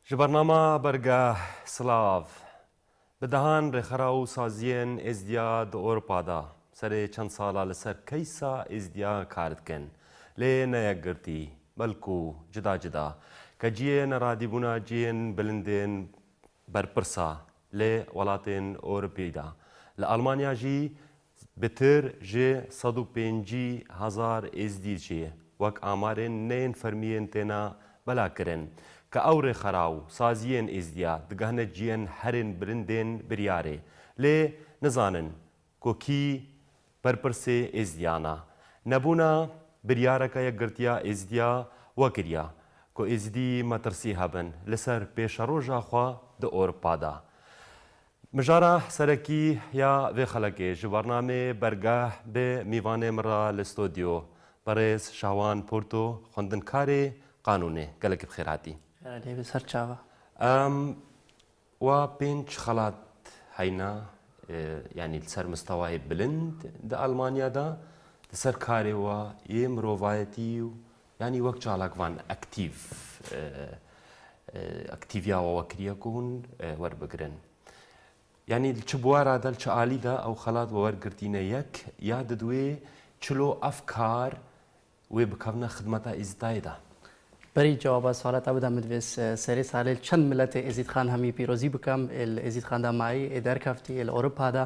ji bernameya bergeh Silav bi dehan rêxera û saziyên êzdiya di Ewropa da serê çend sala li ser keysa êzdiya kar dikin. Lê ne yekgirtî, belkû cida cida. Keciyê neradîbûna ciyên bilindên berpirsa lê welatên Ewropî da. Li Almanya jî bitir ji 105,000 êzdî çê wek amarên neyên fermiyên têne belakirin. Ke ew rêxera û saziyên êzdiya digehne ciyên herên bilindên biryarê. Lê nizanin ku kî berpirsê êzdiyan e. Nebûna biryareka yekgirtiya êzdiya wekiriye ku êzidî metirsî hebin li ser pêşeroja xwe di Ewropa da. Mijara serekî ya vê xelekê ji bernamê bergeh bi mîvanê min re li stûdyo Berêz Şawan Porto xwendinkarê qanûnê. Gelekî bi xêr hatî. Lê ser çawa. Wa pênc xelat heyne yanî li ser mistewayê bilind di Almanya da li ser karê we yê mirovayetî û yanî wek çalak van aktiviya we wekiriye ku hûn werbigirin. Yani çi buwara de çi alî de ew xelat we wergirtîne yek ya di duê çilo efkar wê bikevne xidmeta êzîdayê da. بري جواب سوالات أبدا مدرس سري سالل چند ملت إزيد خان همي بيروزي بكم الإزيد خان دا معي إدار كفتي الأوروبا دا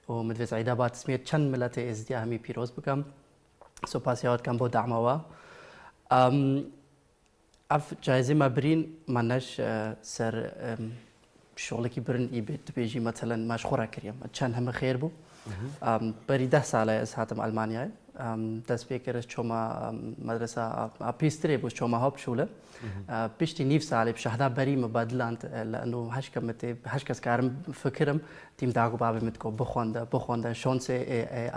ومدرس عيدا بات اسمية چند ملت إزيد همي بيروز بكم سوباسيات كم بو دعموا أف جايزة ما برين مناش سر شغلكي برن إيبت بيجي مثلا مشخورة كريم چند هم خير بو بري 10 ساله از هاتم ألمانيا دست بکرش چما مدرسه پیستری بود چما هاب شوله پیشتی نیف سالی بشهده بری مبادلند لانه هش کس کارم فکرم تیم داغو بابی متکو بخونده شانس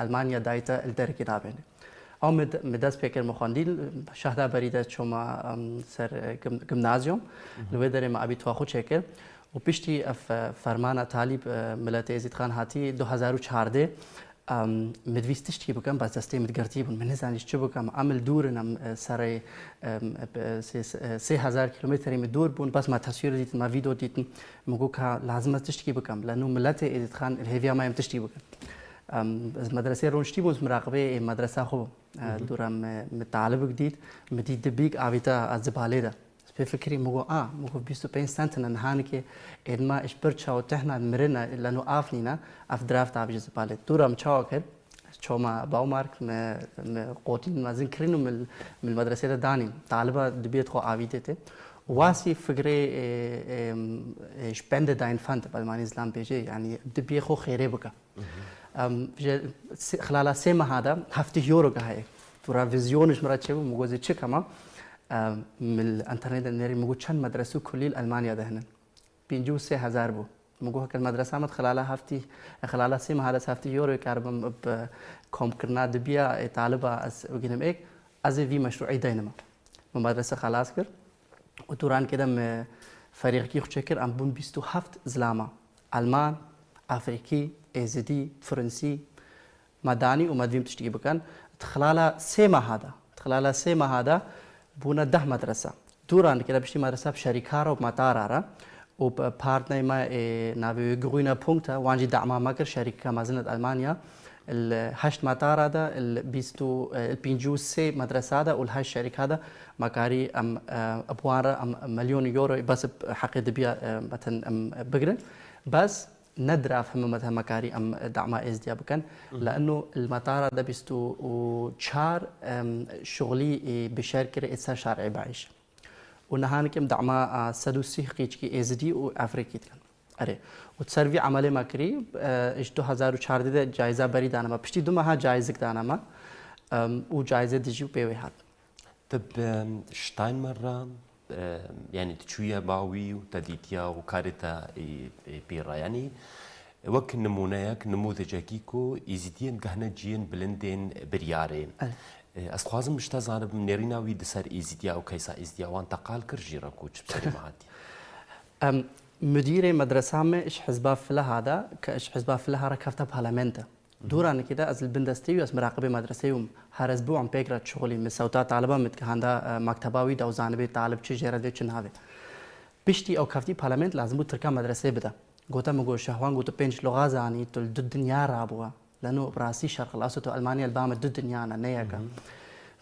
آلمانیا دایتا الدرکی نابینه او مدرس بکر مخاندیل شهده بری دست چما سر گمنازیوم لوی داره ما ابی تو خود چکر و پیشتی فرمان طالب ملت ازید خان هاتی 2014 مدویستش چی بکم باز دسته متگرتی بون من نزانیش چی بکم عمل دورنم سر 3000 کیلومتری مدور بون بس ما تصویر دیدن ما ویدیو دیدن مگو که لازم است چی بکم لانه ملت ازید خان الهویه ما امتشتی بکم از مدرسه رونشتی بود مراقبه مدرسه خوب دورم مطالب جدید مدید بیگ آویتا از زباله ده بفكري مگو مگو 25 سنت نهان که ادما اش برچا و تهنا مرنا لانه افنينا اف درافت ابج زباله دورم چاو كد چوما باو مارك قوتين ما ذكرينو من المدرسه داني طالبه دبيت خو اويدته واسي فكري spende dein fand weil man islam بيجي يعني دبي خو خيره بك خلال 3 ماه هذا هفته يورو هاي ترى فيزيونش مراتشو مگو زي كما من الانترنت نري مگو چند مدرسه کلی المانیا دهنن 53,000 بو مگو هک المدرسه مت خلال 3 ماه هفته یورو کاربم کم کرنا دبیا طالبه از وگنم ایک از وی مشروعی دینما مدرسه خلاص کر و دوران کدم فريق کی خچکر ام بون 27 زلاما المان افریقی ازدی فرنسی مدانی و مدویم تشتي بكن خلال 3 ماه هذا بونا 10 مدرسه دوران كده بشتي مدرسه بشركاره ومطاراره وبارتنر ما نافي غوينا بونكتا وانجي دعما ماكر شركه مازنه المانيا الهشت مطار هذا البيستو البينجو سي مدرسه هذا والهاش شركه هذا مكاري ام ابوار ام مليون يورو بس حق دبيا مثلا بقرن بس ندرا فهم مثلا مكاري ام دعما ازديا بكن لانه المطار هذا بيستو وشار شغلي بشركه اسا شرعي بعيش ونهانكم دعما سدوسي قيچكي ازدي وافريقي اره وتسرفي عملي ماكري اش 2014 ده جائزه بري دانما پشتي دوما جائزه دانما و جائزه دجو بيوي هات طب شتاين مرة يعني تشويه باوي وتديتيا وكارتا بيرا يعني وك نمونيك نموذجكيكو يزيدين قهنا جين بلندين بريارين أسخوازم مش تزانب من نيرينا ويد سر إيزيديا أو كيسا إيزيديا وانتقال كرجيرا كوش بسري معادي مدير مدرسة ما إيش حزبها في هذا كإيش حزبها في هذا كفتة بارلمنتا دوران كده از البندستي از مراقبه مدرسه هر اسبوع عم بيقرا شغلي من صوتات طالبه متكهندا مكتباوي دو زانبي طالب چه جرده چه نهاوي پشتی ئەو کەفتی پارلەمنت لازم بوو ترکا مەدرسێ بدا گوتەمە شەهوان گوتە 5 لغا زانی تۆ دو دنیا ڕابووە لەنو ڕاستی شەرق الأوسط و ئەلمانیا البامە دو دنیانە نەیەکە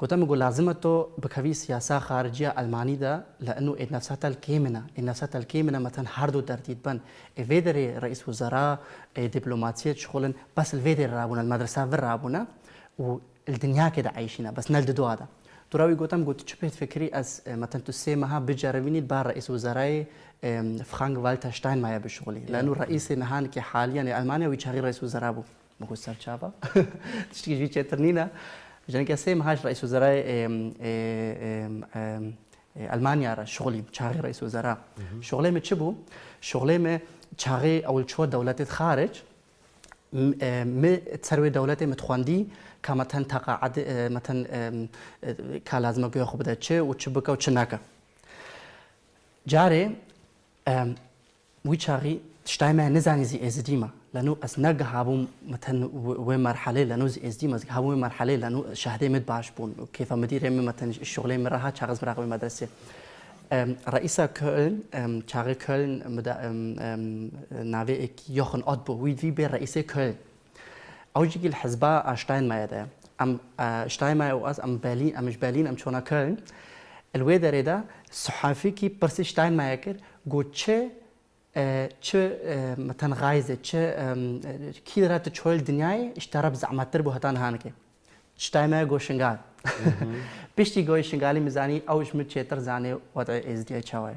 گوتەمە لازمە تۆ بکەوی سیاسا خارجیە ئەلمانیدا لأنه النفسات الكامنة النفسات الكامنة مثلا هردو ترتيب بن فيدري رئيس وزراء دبلوماسية شغلن بس الفيدري رابونا المدرسة في رابونا والدنيا كده عايشينها بس نلددو هذا تراوي قلت شبهت فكري از مثلا تسمها بجربيني بار رئيس وزراء فرانك والتر شتاينماير بشغلي لانه الرئيس نهان كي حاليا المانيا ويشغل رئيس وزراء بو مكو سرچابا تشتي جي تشترنينا جن كي سيم هاش رئيس وزراء المانيا را شغلي شغل رئيس وزراء شغلي متشبو شغلي شغل اول شو دولات خارج تسروي دولات متخواندي كمثلا تقاعد مثلا كلازم اقول خو بده چه و چه بكا و چه ناكا جاري ويشاري شتايما نزاني زي ازديما لانه اسنق هابو مثلا وين مرحله لانه زي ازديما هابو مرحله لانه شهاده مد باش بون كيف مدير مثلا الشغل مرها شغز براغ المدرسه رئيس كولن شاغي كولن نافي يوخن ادبو وي في بي رئيس كولن اوجي الحزباء شتاينماير ده ام شتاينماير واس ام برلين ام مش برلين ام شونا كولن الويدر ده صحافي كي برسي شتاينماير كر جو چه مثلا غايزه چه كي رات تشول دنياي اشترب زعمتر بو هتان هانكه شتاينماير جو شنغال بيشتي جو شنغالي ميزاني اوش متشتر زاني وضع اس دي اتشاويا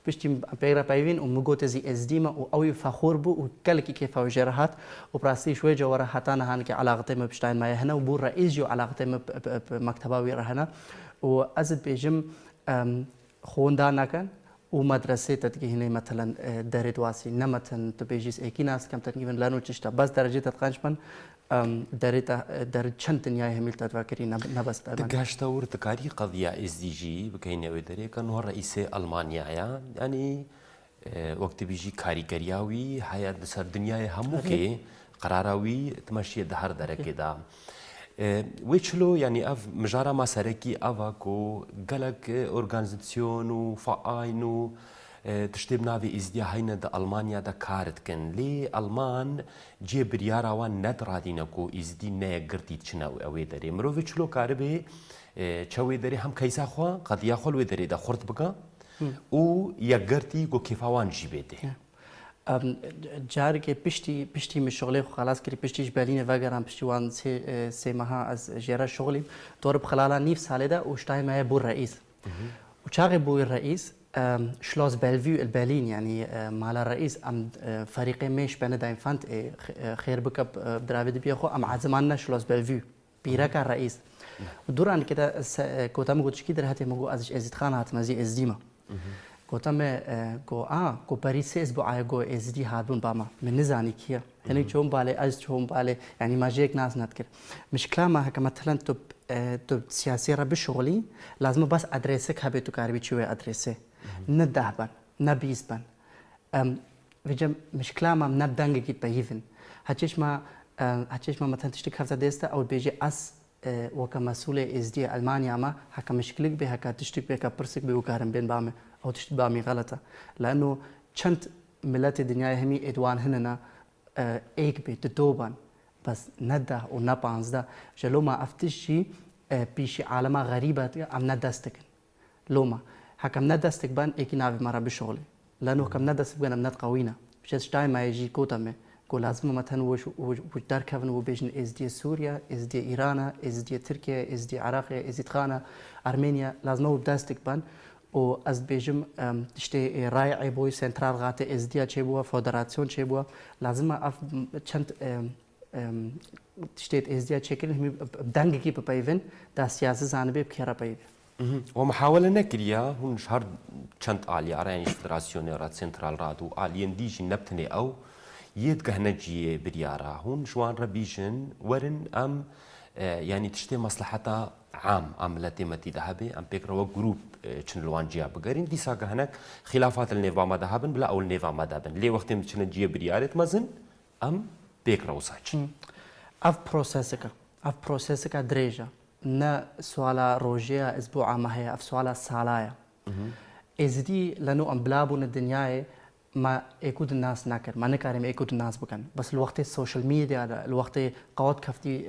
بيشتي بيرا بايفين ومغوت زي اس دي ما او فخور بو وكلكي كيف وجرهات وبراسي شوي جوره هتان هانكه علاقته ما بشتاينماير هنا وبو رئيس جو علاقته بمكتبه ويرهنا وازد بيجم خوندانا كان ومدرسة تتجهني مثلا دارت واسي نمتن تبيجيس ايكي ناس كم تقريبا لانو تشتا بس درجة تتقانشمن دارت چند دنيا هميل تتفكري نبس تقاشتا ورتكاري قضية اس دي جي بكيني ويدري كان هو رئيس ألمانيا يعني وقت بيجي كاريگرياوي حياة بسر دنيا هموكي قراراوي تمشي دهر دركي دا ويشلو يعني اف مجارا ما سركي افاكو قالك اورغانيزاسيون وفاينو تشتبنا في ازديا هينا دا المانيا دا كارتكن لي المان جي بريارا وان ندرادينكو ازدي نيغرتي تشناو اوي دري مروفيتشلو كاربي چوي دري هم كيسا خوا قد ياخل وي دري دا خرط بقى و يغرتي جو كيفاوان جيبيدي جاری که پشتی من شغلی خلاص کردی پشتیش برلین وگرام پشتی وان سه ماه از جرا شغلی دور بخلالا نیف ساله ده وشتاي ما بو الرئيس وشاغي بو الرئيس شلوز بلفيو البرلين يعني مال الرئيس ام فريقي مش بين دايم فانت خير بك بدرافيد بيخو ام عزمنا شلوز بلفيو بيرك الرئيس ودوران كده كوتام قلت كده هاتي مغو ازش ازيد خان هات مزي ازديما گفتم کو پاریس اسبوع گو از دی هادون باما من نزانی کیه یعنی چون باله از چون باله يعني ما جيك ناس نذكر مشكلة ما هك مثلا تو سياسي رب شغلي لازم بس ادريسك هبيتو كاربي شوي ادريسه ندهبن نبيسبن وجم مشكلة ما نبدنگ گيت بيفن هچش ما مثلا تشتك هفته دسته او بيجي اس وكمسؤول از دي المانيا ما هك مشكلة به هك تشتك به كبرسك به وكارم بين بامه او تشتي بامي غلطه لانه چند ملت الدنيا همي ادوان هننا ايك بي تدوبان بس نده و نبانزده جلو ما افتشي بيشي عالمه غريبه ام ندستكن لوما هكم ندستك بان ايكي نافي مرة بشغلي لانه كم ندستك بان ام ند قوينا مش تايم ما يجي كوتامه كو لازم مثلا وش دار كفن وبيجن از دي سوريا از دي ايران از دي تركيا از دي عراق از دي خانه ارمينيا لازم ودستك بان و از بيجم تشتي رايعي بوي سنترال غاته از دي چه بو فدراسيون چه بو لازم اف چند تشتي از دي چكل هم بدنگ كي بيفن دا سياسه زانبه بكره بيف ومحاولة نكريا هون شهر چند آلي عرانيش فدراسيون رات سنترال رات و آليين ديجي نبتني او يدقهنجي بريارا هون شوان ربيجن ورن ام يعني تشتي مصلحتها عام عملتي متي ذهبي ام بيكرو جروب چنلوان جيا بگرين دي ساگه هناك خلافات النظام ذهبن بلا او النظام ذهبن لي وقت مشن جيا بريارت مزن ام بيكرو ساچ اف بروسيسك دريجه نا سوالا روجيا اسبوع ما هي اف سوالا سالايا ازدی لانو ام بلابون الدنيا ما يكود الناس ناكر ما نكارم يكود الناس بكن بس الوقت السوشيال ميديا هذا الوقت قوات كفتي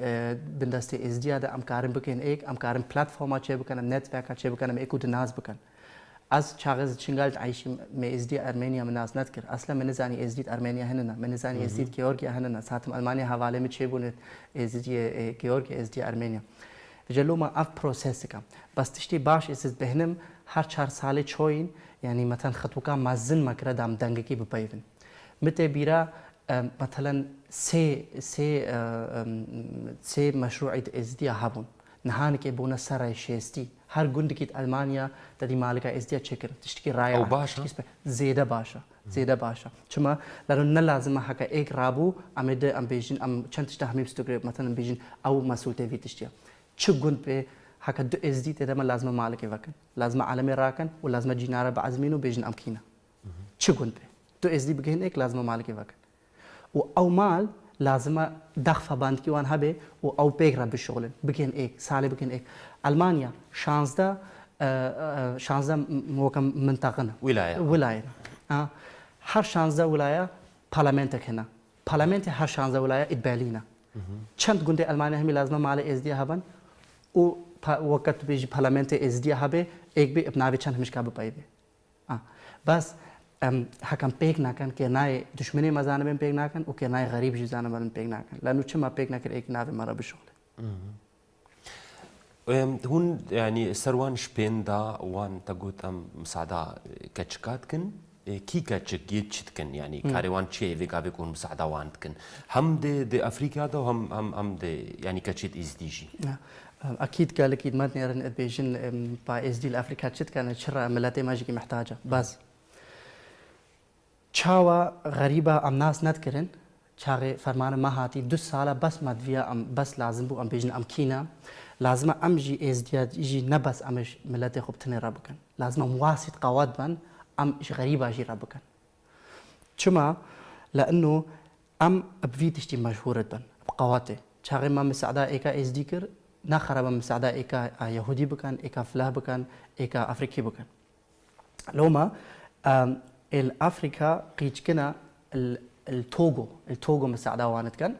بندستي ازدي هذا ام كارم بكن ايك ام كارم بلاتفورمات شي بكن ام نتورك شي بكن ام يكود الناس بكن از شاغز شنغالت عايش مي ازدي ارمينيا من ناس نذكر اصلا من زاني ازدي ارمينيا هننا من زاني ازدي جيورجيا هننا ساتم المانيا حواله متشيبون ازدي جيورجيا ازدي ارمينيا جلو ما اف بروسيسكا بس تشتي باش اس بهنم هر 4 ساله چوين يعني مثلا خطوكا مازن مكره دام دنگكي بپيفن متى بيرا مثلا سي مشروعية ازدي هابون نهانك بونا سراي شيستي هر گندكيت المانيا تدي مالكا ازدي تشكر تشتكي رايا او باشا زيادة باشا چما لانه نلازم حكا ايك رابو امد ام بيجين ام چند تشتا همي بستقرب مثلا بيجين او مسؤول تي تشتيا چه گند به حكا دو ازدي تدما لازم مالك وكن لازم عالمي راكن ولازم جينارا بعزمينو بيجن امكينا چه گند به دو ازدي بگهن ايك لازم مالك وكن و او مال لازم دخفة باندكي وان هبه و او بيغرا بالشغل بگهن ايك سالي بگهن ايك المانيا 16 موكم منطقنا ولاية هر 16 ولاية بارلمنتك هنا بارلمنت هر 16 ولاية اتبالينا چند گنده المانيا همي لازم مال ازدي هبن و وقت بيجي بارلمنت ازدي هبه ايك بي ابناوي چند همش كابو بايبه بس حكم بيك ناكن كناي دشمني مزانبن بيك ناكن وكناي غريب جزانبن بيك ناكن لانه چما بيك ناكن ايك ناوي مرة بالشغل هون يعني سروان شبين دا وان تقول ام مساعدة كاتشكاتكن كي كاتشك يتشتكن يعني كاريوان تشي فيكا بيكون مساعدة وانتكن هم دي افريقيا دا هم دي يعني كاتشيت ازديجي اكيد قال اكيد ما تنيرن بيجن با ازدي الافريقيا تشت كانت شرع ملاتي ماجيكي محتاجة بس چاوا غريبة ام ناس نذكرن چاغي فرمان ما هاتي 2 سالة بس مدفيا ام بس لازم بو ام بيجن ام كينا لازم امجي ازدياد يجي نبس امش ملاتي خوب تني رابكن لازم مواسط قواد بان ام ايش غريبة اجي رابكن چما لانه ام ابفي تشتي مشهورة بان بقواتي چاغي ما مساعدة ايكا ازدي كر نخرب مساعدة ايكا يهودي بكن ايكا فلاه بكن ايكا افريقي بكن لوما الافريكا قيچكنا التوغو مساعدة وانت كان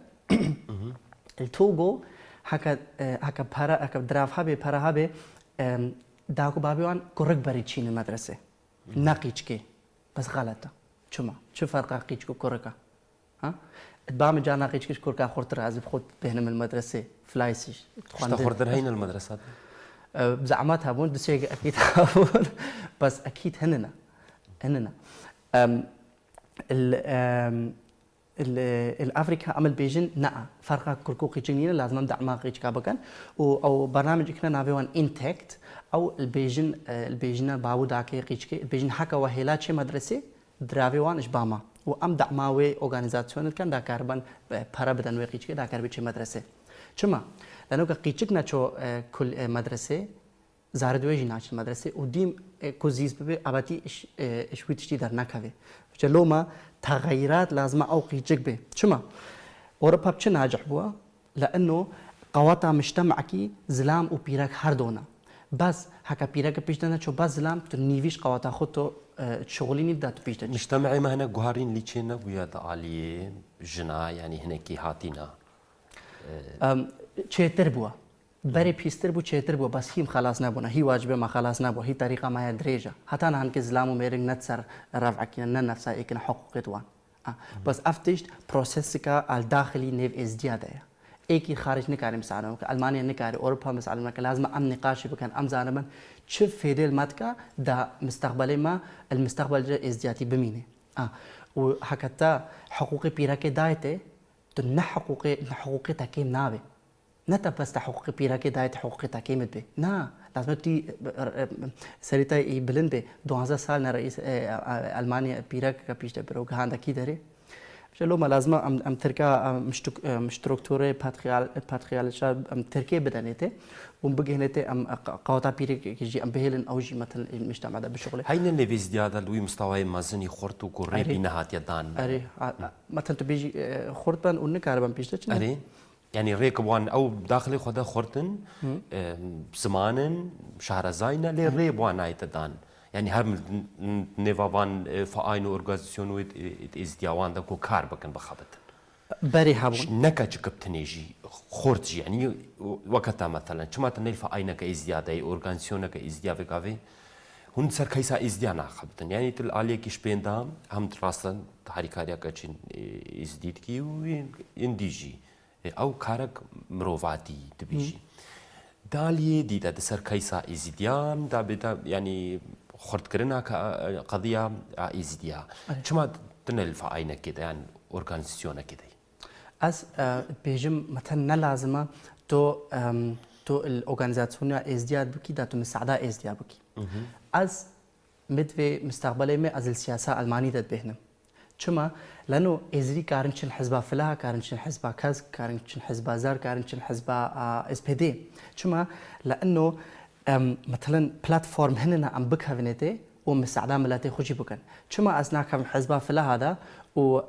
التوغو هكا بارا هكا دراف هابي بارا هابي داكو بابي وان كورك بريتشين المدرسة ناقيچكي بس غلطة شو فرق قيچكو كوركا ها بعمل جا ناقيچكي كوركا خورت رازب خود بهنم المدرسة فلايسيش خورتن هين المدرسة بزعمات هابون دسيق اكيد هابون بس اكيد هننا الافريكا عمل بيجن نا فرقه كركو قيجنين لازم نبدا ما قيج كابكن او برنامج كنا نافيوان انتكت او البيجن باو داكي قيجكي البيجن حكا وهيلا شي مدرسه درافيوان اشباما وام دعماوي اورغانيزاسيون كان دا كاربن بارا بدن وي قيجكي دا كاربي شي مدرسه چما لانه قيجك ناتشو كل مدرسه زاردويجي ناش مدرسه وديم كوزيز بي اباتي اشويتشتي در نكاوي جلوما تغيرات لازم او قيجك به شما اوروبا بچ ناجح بوا لانه قواتا مجتمعكي زلام و بيرك هر دونا بس هكا بيرك بيجدنا شو بس زلام تنيفيش قواتا خطو شغلي نبدا بيجدنا مجتمعي ما هنا جوهرين ليتشينا ويا عالي جنا يعني هناك هاتينا چهتر بوا بري بيستر بو چهتر بوا بس هيم خلاص نبونا هي واجبه ما خلاص نبوا هي طريقه ما دريجه حتى انا هنك زلام وميرن نتصر رفعك نفسها يكن حقوق دوان بس افتشت بروسيسكا الداخلي نيف ازدياده ايكي خارج نكاري مساعدة المانيا نكاري اوروبا مساعدة لازم ام نقاشي بكن ام زانبن شوف فيدي الماتكا دا مستقبلي ما المستقبل جا ازدياتي بمينه وحكتا حقوقي بيراكي دايته تن حقوقي تاكيم نابي نتا بس حقوقي بيراكي دايت حقوقي تاكيم بي نا لازم تي سريتا يبلن بي 12 سال رئيس المانيا بيراك كبيش دبروك هاندا كي داري شلو ما لازم ام تركا مشتركتوره باتريالشا ام تركي بدنيته ومبغينته ام قوتا بيرك كيجي ام بهلن اوجي مثلا المجتمع ده بشغله هاي النفيز ديادا لوي مستوى مازني خورتو قريبي نهات يدان اري مثلا تبيجي خورتن ونكاربن بيشتش اري يعني ريكبوان او داخلي خدا خورتن زمانن شهر زاينه لي ريبوان ايتدان يعني هم نيفافان فاين اورغانيزاسيون ازدياوان دكو كار بكن بخبط بري هابون نكا جكبتنيجي خورتجي يعني وقتها مثلا شما تنيل فاينك ازدياده اورغانيزاسيونك ازديا كافي هون سر كيسا ازديانا خبطن يعني تل عليه كيش بيندا هم تراسن حركاريا كاتشين ازديد كي وينديجي او كارك مروفاتي تبيجي دالي دي دا سر كيسا ازديان دا بدا يعني خرط كرنا قضيه ازديا شما تنيل فاينك كده يعني اورغانيزاسيون كده از بيجم مثلا لازمه تو الاورغانيزاسيون ازدياد بكي داتو مساعده ازدياد بكي از مدوي مستقبلي ما از السياسه الماني دت بهنم چما لانه ازري كارنشن حزب فلاح كارنشن حزب كاز كارنشن حزب زار كارنشن حزب اس بي دي چما لانه مثلا بلاتفورم هننا ام بك هفنتي ومساعده ملاتي خوشي بكن چما از ناكم حزب فلاح هذا و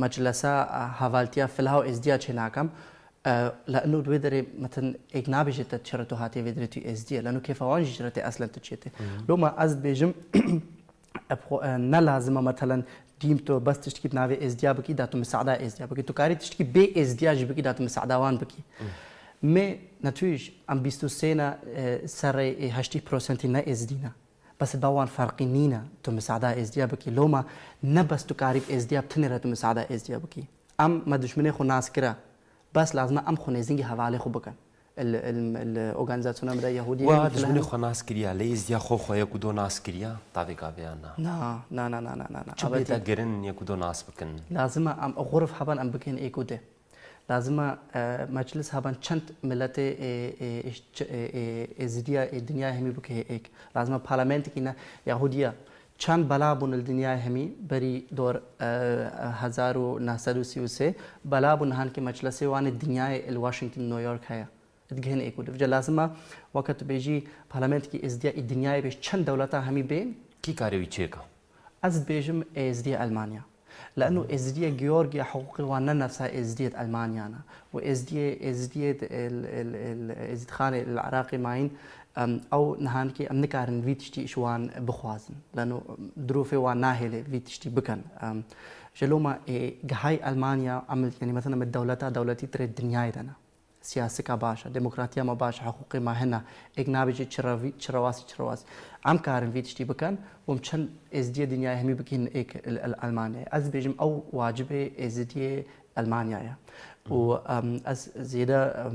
مجلسه هوالتيا فلاح ازدياد چناكم لانه دويدري مثلا اجنبي جت تشرتو هاتي فيدرتي اس دي لانه كيف وان جرتي اصلا تشيتي لو ما از بيجم نا لازم مثلا ديمتو بس تشتكي بنافي اس دي بكي داتو مساعده اس دي بكي تو كاري تشتكي بي اس دي بكي داتو مساعده وان بكي مي نتويج ام بيستو سينا سري 80% نا اس دينا بس باوان فرقي نينا تو مساعده اس دي بكي لو ما نبس تو كاري اس دي بتنرا تو مساعده اس دي بكي ام ما دشمني خو ناس كرا بس لازم ام خونيزينجي حواله خو بكن الاورغانيزاسيون مدا يهوديه ودشمني خو ناس كريا ليز يا خو يكودو ناس كريا تافي كافيانا نا شبيتا جرن يكودو ناس بكن لازم ام غرف حبان ام بكن ايكوده لازم مجلس حبان چند ملت ازديا الدنيا همي بكه ايك لازم بارلمنت كينا يهوديه چند بلا بون الدنيا همي بري دور 1933 بلا بون هان كي مجلس وان الدنيا الواشنطن نيويورك هيا ادغن ايكو دف لازم وقت بيجي بارلمنت كي ازديا الدنيا بيش چند دولتا همي بين كي كاريوي تشيكا از بيجم ازديا المانيا لانه ازديا جيورجيا حقوقي وانا نفسها ازديا المانيا انا وازديا ازد خان العراقي معين او نهانكي ام نكارن فيتشتي شوان بخوازن لانه ظروفي وناهله فيتشتي بكن جلوما جهاي المانيا عملت يعني مثلا من دولتي ترى الدنيا دنا سياسة كباشا ديمقراطية ما باشا حقوقي ما هنا إجنابي شرواسي عم كارن فيتشتي بكن ومشان ازدي الدنيا همي بكين إيك الألمانيا از بيجم أو واجبة ازدي ألمانيا يا و از زيادة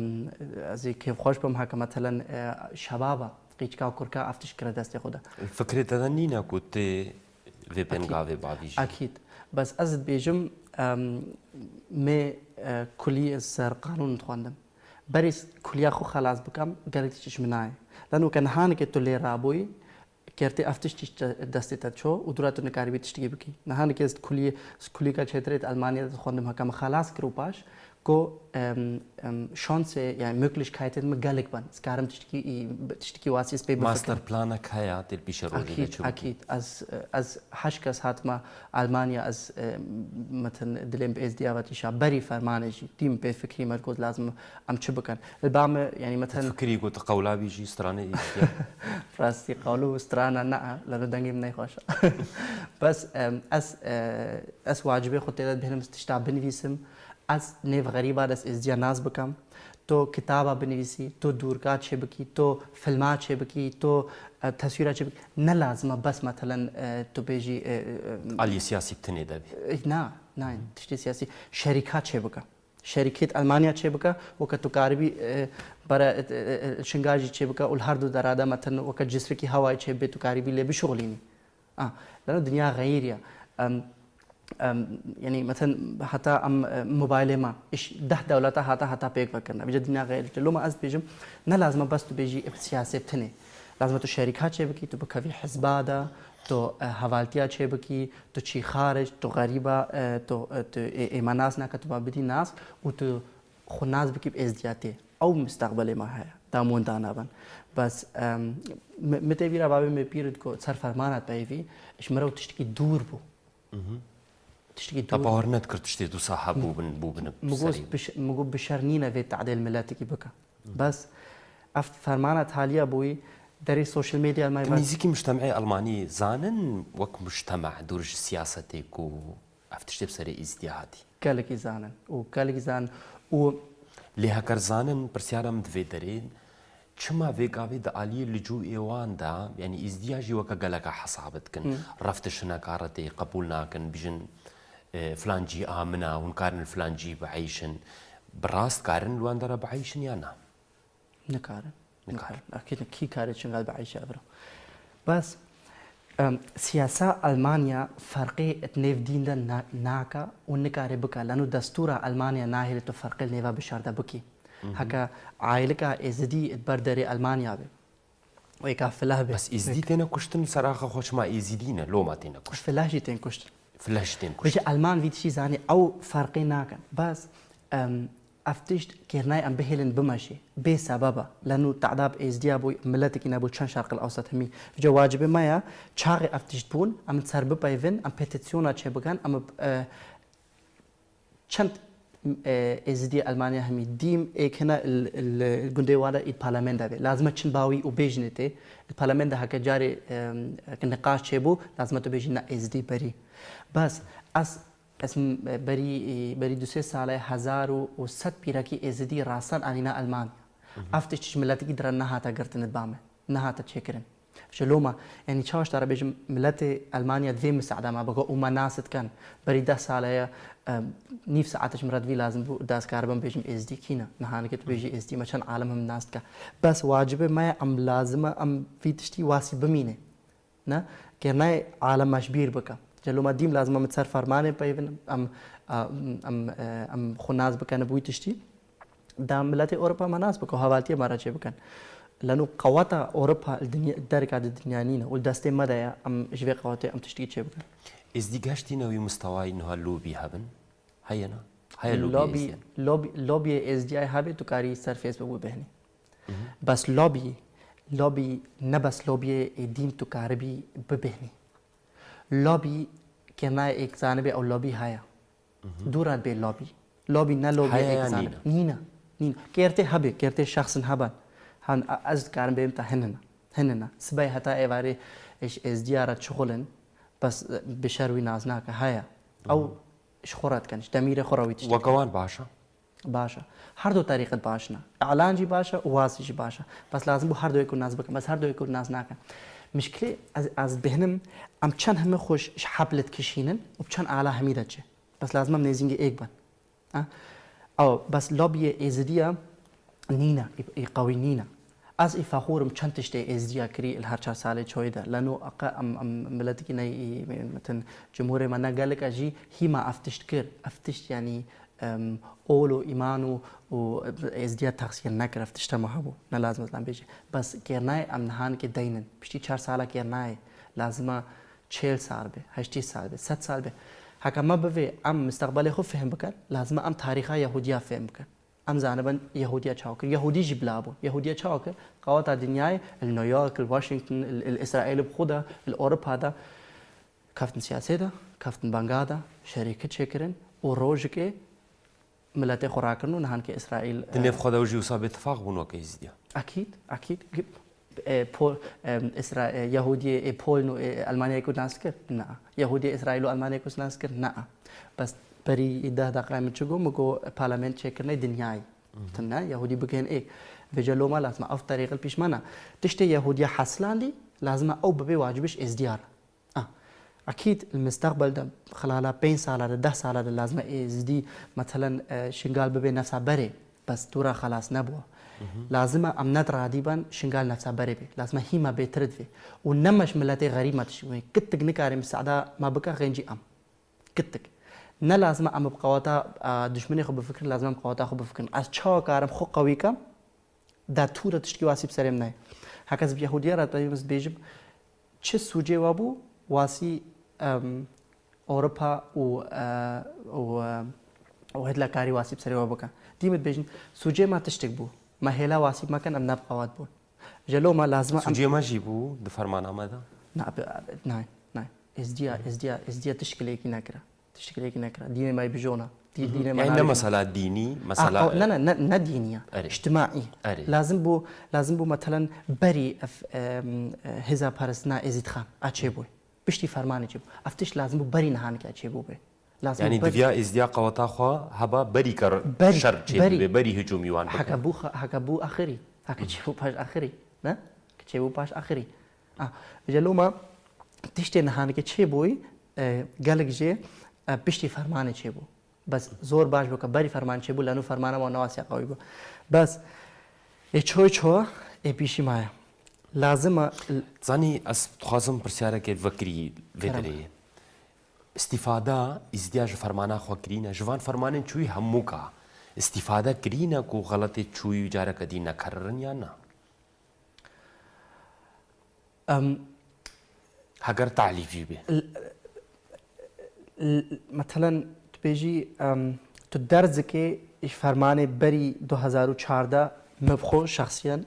زي كيف خوش بهم هكا مثلا شبابا قيشكا وكركا أفتش كرا دستي خدا فكرة تدنينا كنت في بنغافي بعديش أكيد بس از بيجم مي كلية سر قانون تخواندم بريس كلية خو خلاص بكم قالت تشش مناي لأنه كان هانك تولي رابوي كرتي أفتش دستي تشو ودراتو نكاري بتشتكي بكي نهانك كلية كشتريت ألمانيا تخواندم هكام خلاص كروباش كو شانس يعني Möglichkeiten مقالك بان سكارم تشتكي واسيس بي ماستر بلانك هيا دير بيشرولي اكيد از هشكس هاتما المانيا از مثلا دلم باز ديابتي شابري فرمانجي تيم بي فكري مركز لازم ام تشبكن البام يعني مثلا فكري قلت قولا بيجي ستراني راستي قولوا سترانا نا لانه دنجي مني خوش بس اس واجبي خطيت بهنم استشتاع بنفيسم از نيف غريبة دس ازديا ناس بكم تو كتابة بنويسي تو دوركات شي بكي تو فيلمات شي بكي تو تصويرات شي بكي نلازمه بس مثلا تو بيجي علي سياسي بتني دبي ناين تشتي سياسي شركات شي بكا شركة ألمانيا شي بكا وكتو كاربي برا شنغاجي شي بكا والهاردو درادا مثلا وكت جسركي هواي شي بيتو كاربي اللي بشغليني لأنه الدنيا غيرية يعني مثلا حتى موبايل ما ايش 10 دولات حتى بيك فكرنا بجد الدنيا غير لو ما از بيجم نا لازم بس تبيجي سياسه بتني لازم تو شركات شي بكي تو بكفي حزبادا تو حوالتيا شي بكي تو شي خارج تو غريبه تو ايماناس نا كتبا بدي ناس وتو خناس بكي بازدياتي او مستقبل ما هي دامون دانابن بس متى بيرا بابي مبيرد كو صار فرمانات بايفي ايش مرو تشتكي دور بو تشتكي دور أبهرنت كرت تشتي دو صاحب بوبن مقول بشرنينا في تعديل ملاتي بكا بس فرمانات حاليا بوي دەری سوۆشل میدیا ئەلمانی نزیکی مجتمعی ئەڵمانی زانن وەک مجتمع دوورژ سیاسەتێک و ئەف تشتێ بسەرێ ئیزدیهاتی گەلێکی زانن و گەلێکی زانن و لێ هەکەر زانن پرسیارم دوێ دەرێن چما vêgavê di aliyê li cû êwan da yanî îzdiya jî weke geleka hesabet dikin reftişina karetê qebûl nakin bijin filan cî a min a hûn karin filan cî bieyşin bi rast karin li wan dere bieyşin ya na نکارن اكيد كي كاري شنغال بعيش ابرو بس سياسة ألمانيا فرقي اتنيف دين دا ناكا ونكاري بكا لأنه دستورة ألمانيا ناهي فرقي النيفا بشارة بكي هكا عائلكا ازدي اتبردري ألمانيا بي ويكا فلاح بي بس ازدي تينا كشتن صراحة خوش ما ازدينا لو ما تينا كشتن فلاح جي تين كشتن فلاش تين كشتن بيجي ألمان فيتشي زاني أو فرقي ناكا بس افتشت كيرناي ام بهلن بمشي بسببه لانه تعذاب ازديا بو ملتك نابو تشان شرق الاوسط همي جو واجب مايا تشاغي افتشت بون ام تسرب بايفن ام بيتيسيونا تشبغان ام تشنت ازديا المانيا همي ديم ايك هنا الجندي وادا البرلمان ده لازم تشن باوي وبيجنتي البرلمان ده هكا جاري النقاش تشبو لازم تبيجنا ازدي بري بس اسم بري دوسه ساله 1100 پیرکی ازدی راسن آنینا ألمانيا افتش ملتی در نهاتا گرتن بامه نهاتا چکرن شلوما يعني چاوش ترى بيجم ملت ألمانيا ذي مساعدة ما بقى وما ناست كان بري 10 ساله نيف ساعتش مرات في لازم بو داس كاربن بيجم ازدي كينا نهانك بيجي ازدي مشان عالمهم ناست كا بس واجبه ما ام لازمه ام في تشتي واسي بمينه نا كرناي عالم مشبير بك جلو ما ديم لازم متصر فرمانه بايفن ام خناز بكن بوي تشتي دا ملت اوروبا مناس بكو حوالتي مارا چه بكن لانه قواتا اوروبا الدنيا دركه الدنيا نينا والدستي مدايا ام جوي قواتا ام تشتي چه بكن ازديگاشتي نوي مستوى انها لوبي هبن هينا هاي لوبي از دي اي هابي تو كاري سر فيسبوك بهني بس لوبي نبس لوبي دين تو كاربي ببهني لوبي كنا एक जानबे और लॉबी हाया दूरान बे लॉबी ना लॉबी एक जान नीना केरते شخص هبن هن از كارن بهم هننا سبي حتى ايواري ايش از ديارة شغلن بس بشروي نازناك هايا او شخورات كانش تمير خرويت وكوان باشا هر دو طريقة باشنا اعلان جي باشا واسي جي باشا بس لازم بو هر دو يكون ناس بك بس هر دو يكون ناس ناكن مشكلة از بهنم ام چند همه خوش حبلت کشینن و چند اعلی همیده چه بس لازم هم نزینگ ایک بن او بس لابی ازدیا نینا قوی نینا از ای فخورم چند تشته ازدیا کری الهر 4 ساله چوی ده لانو اقا ام ملتی کی نی مثلا جمهور من قال لك اجي هي ما افتشت يعني اولو ايمانو و ازدياد تقصير نكر افتشت ما هبو نا لازم اسلام بيجي بس كيرناي ام نهان كي دينن بشتي 4 ساله كيرناي لازم 40 سال به 80 سال به 100 سال به هكا ما بفي ام مستقبلي خو فهم بكن لازم ام تاريخها يهوديه فهم بكن ام زانبن يهوديه تشاوك يهودي جبلابو يهوديه تشاوك قوات الدنيا نيويورك الواشنطن الاسرائيل بخدا الاوروبا هذا كفتن سياسه ده كفتن بانغادا شركه شكرن وروجكي ملتي خوراكنو نهان كي اسرائيل دنيا خدا وجي وصاب اتفاق بونو كيزديا اكيد بول اسرائيل يهودي بولنو المانيا يكون ناسكر نا يهودي اسرائيل والمانيا يكون ناسكر نا بس بري ده دقائق متشغو مكو بارلمان تشكرنا دنياي تنا يهودي بكين ايه بجلو ما لازم اف طريقه البيشمانا تشتي يهوديه حصلاندي لازم او ببي واجبش ازديار اكيد المستقبل ده خلال 5 سال 10 سال لازم ازدي مثلا شنغال ببي نفسها بري بس تورا خلاص نبوه لازم ام ندر عديبا شنغال نفسها بري بي لازم هي ما بيترد في ونمش ملاتي غريب ما تشوي كتك نكاري مساعده ما بقى غنجي ام كتك نه لازم ام بقواتا دشمني خو بفكر لازم بقواتا خو بفكر از چا کارم خو قوي كم دا تورا تشكي واسيب سرم نه هكذا بيهوديه رات بيمس بيجب چه سوجي وابو واسي اوروبا و هدلا كاري واسيب سري وابكا ديمت بيجن سوجي ما تشتك بو ما هلا واسيب ما كان ام ناب قوات بو جلو ما لازم سوجي ما جيبو د فرمان امدا ناي ازديا تشكيله كي نكره تشتكي نكرة دين ما يبجونا دين ما يعني مسألة ديني مسألة لا دينية اجتماعي لازم بو مثلا بري هزا بارسنا ازيد خان اتشيبوي بشتي فرماني جيب افتش لازم بو بري نهانك اتشيبو به لازم يعني دفيا ازديا قوتا خو هبا بري كر شر بري هجوم يوان حكبو اخري حكتشيبو باش اخري نا كتشيبو باش اخري جلوما تشتي نهانك تشيبوي قالك جي بشتي فرماني تشيبو بس زور باش بك بري فرمان تشيبو لانه فرمانه ما نواسي قوي بو بس چو بيشي مايا لازم زاني اس تخازم برسيارة كي فكري فيدري استفاده ازدياج فرمانه خو كرينا جوان فرمانن چوي هموكا استفاده كرينا کو غلطي چوي جاره کدي نه کررن یا نه هاگر تعلیف جيبه مثلا تبيجي تدرزكي ايش فرمانه بري 2014 مبخو شخصيا